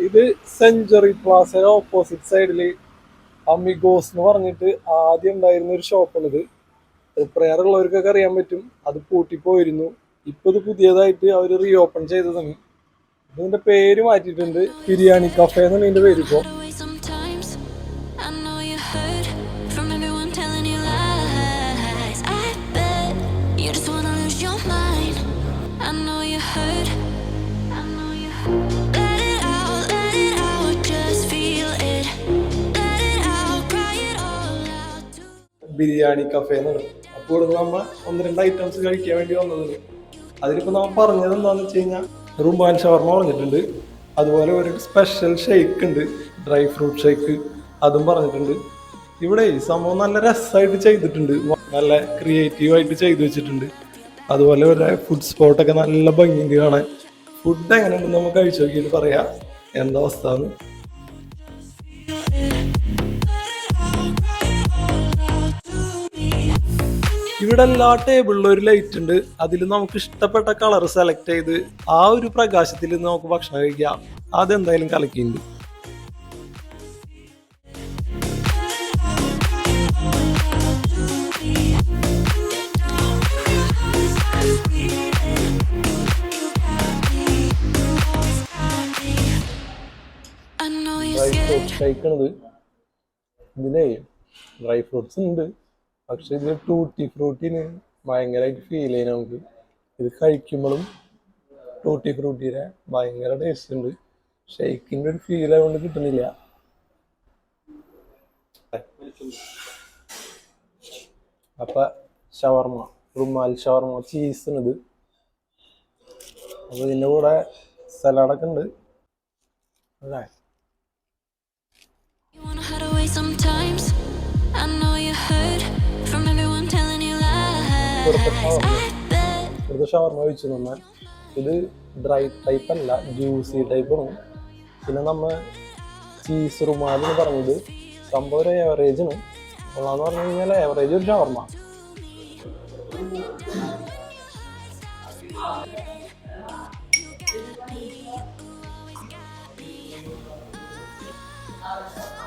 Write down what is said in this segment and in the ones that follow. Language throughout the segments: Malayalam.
ഇത് സെഞ്ചുറി പ്ലാസ ഓപ്പോസിറ്റ് സൈഡിൽ അമിഗോസ് എന്ന് പറഞ്ഞിട്ട് ആദ്യം ഉണ്ടായിരുന്ന ഒരു ഷോപ്പാണിത്. പ്രയറുള്ളവർക്കൊക്കെ അറിയാൻ പറ്റും, അത് പൂട്ടിപ്പോയിരുന്നു. ഇപ്പൊ ഇത് പുതിയതായിട്ട് അവർ റീ ഓപ്പൺ ചെയ്തതാണ്. ഇതിന്റെ പേര് മാറ്റിയിട്ടുണ്ട്, ബിരിയാണി കഫേ എന്നാണ് ഇതിന്റെ പേര് ഇപ്പോ. ബിരിയാണി കഫേ എന്നാണ്. അപ്പോൾ ഇവിടെ നമ്മൾ 1-2 ഐറ്റംസ് കഴിക്കാൻ വേണ്ടി വന്നതാണ്. അതിലിപ്പോൾ നമ്മൾ പറഞ്ഞത് എന്താണെന്ന് വെച്ച് കഴിഞ്ഞാൽ റുമാൻ ഷവർമ പറഞ്ഞിട്ടുണ്ട്, അതുപോലെ ഒരു സ്പെഷ്യൽ ഷേക്ക് ഉണ്ട്, ഡ്രൈ ഫ്രൂട്ട് ഷേക്ക്, അതും പറഞ്ഞിട്ടുണ്ട്. ഇവിടെ സംഭവം നല്ല രസമായിട്ട് ചെയ്തിട്ടുണ്ട്, നല്ല ക്രിയേറ്റീവായിട്ട് ചെയ്തു വെച്ചിട്ടുണ്ട്. അതുപോലെ ഒരു ഫുഡ് സ്പോട്ടൊക്കെ നല്ല ഭംഗിയുണ്ട് കാണാൻ. ഫുഡ് എങ്ങനെയുണ്ടെന്ന് നമുക്ക് കഴിച്ചു നോക്കിയിട്ട് പറയാം എന്താ അവസ്ഥ. ഇവിടെ എല്ലാ ടേബിളിലും ഒരു ലൈറ്റ് ഉണ്ട്, അതിൽ നമുക്ക് ഇഷ്ടപ്പെട്ട കളർ സെലക്ട് ചെയ്ത് ആ ഒരു പ്രകാശത്തിൽ നമുക്ക് ഭക്ഷണം കഴിക്കാം. അതെന്തായാലും കലക്കിണ്ട്. ഡ്രൈ ഫ്രൂട്ട്സ് കഴിക്കണത്, ഇതിലേ ഡ്രൈ ഫ്രൂട്ട്സ് ഉണ്ട്, പക്ഷെ ഇതിൽ ടൂട്ടി ഫ്രൂട്ടിന് ഭയങ്കരമായിട്ട് ഫീൽ ചെയ്യുന്ന നമുക്ക്. ഇത് കഴിക്കുമ്പോഴും ടൂട്ടി ഫ്രൂട്ടിയുടെ ഭയങ്കര ടേസ്റ്റ് ഉണ്ട്. ഷെയ്ക്കിൻ്റെ ഒരു ഫീൽ ആയതുകൊണ്ട് കിട്ടുന്നില്ല. അപ്പൊ ഷവർമ, റുമാൽ ഷവർമ ചീസിനത്, അപ്പൊ ഇതിൻ്റെ കൂടെ സലാഡൊക്കെ ഉണ്ട് അല്ലേ. ഇവിടുത്തെ ഷവർമ കഴിച്ചു നമ്മൾ. ഇത് ഡ്രൈ ടൈപ്പ് അല്ല, ജ്യൂസി ടൈപ്പാണ്. പിന്നെ നമ്മൾ ചീസ് റുമാലെന്ന് പറഞ്ഞത് സംഭവം ഒരു ഏവറേജാണ്. ഉള്ളതെന്ന് പറഞ്ഞു കഴിഞ്ഞാൽ ഏവറേജ് ഒരു ഷവർമ.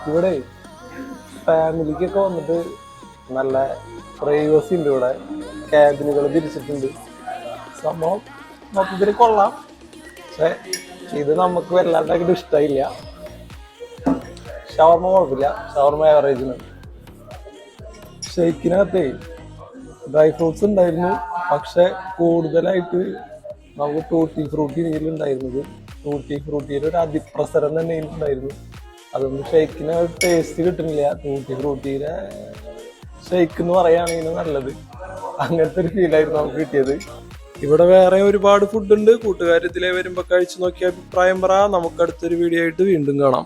ഇവിടെ ഫാമിലിക്കൊക്കെ വന്നിട്ട് നല്ല പ്രൈവസി ഉണ്ട്. ഇവിടെ ക്യാബിനുകൾ തിരിച്ചിട്ടുണ്ട്. സംഭവം മൊത്തത്തിൽ കൊള്ളാം, പക്ഷെ ഇത് നമുക്ക് വല്ലാണ്ടായിട്ട് ഇഷ്ടമായില്ല. ഷവർമ കുഴപ്പമില്ല, ഷവർമ ആവറേജിന്. ഷേക്കിനകത്തേ ഡ്രൈ ഫ്രൂട്ട്സ് ഉണ്ടായിരുന്നു, പക്ഷെ കൂടുതലായിട്ട് നമുക്ക് ടൂട്ടി ഫ്രൂട്ടി ഇതിലുണ്ടായിരുന്നത്. ടൂട്ടി ഫ്രൂട്ടിയുടെ ഒരു അതിപ്രസരം തന്നെ ഇതിലുണ്ടായിരുന്നു. അതൊന്നും ഷേക്കിന് ടേസ്റ്റ് കിട്ടുന്നില്ല. ടൂട്ടി ഫ്രൂട്ടിയുടെ ഷേക്ക് എന്ന് പറയുകയാണെങ്കിൽ നല്ലത്, അങ്ങനത്തെ ഒരു ഫീലായിരുന്നു നമുക്ക് കിട്ടിയത്. ഇവിടെ വേറെ ഒരുപാട് ഫുഡ് ഉണ്ട്. കൂട്ടുകാർ ഇതിലെ വരുമ്പോൾ കഴിച്ചു നോക്കിയ അഭിപ്രായം പറ. നമുക്ക് അടുത്തൊരു വീഡിയോ ആയിട്ട് വീണ്ടും കാണാം.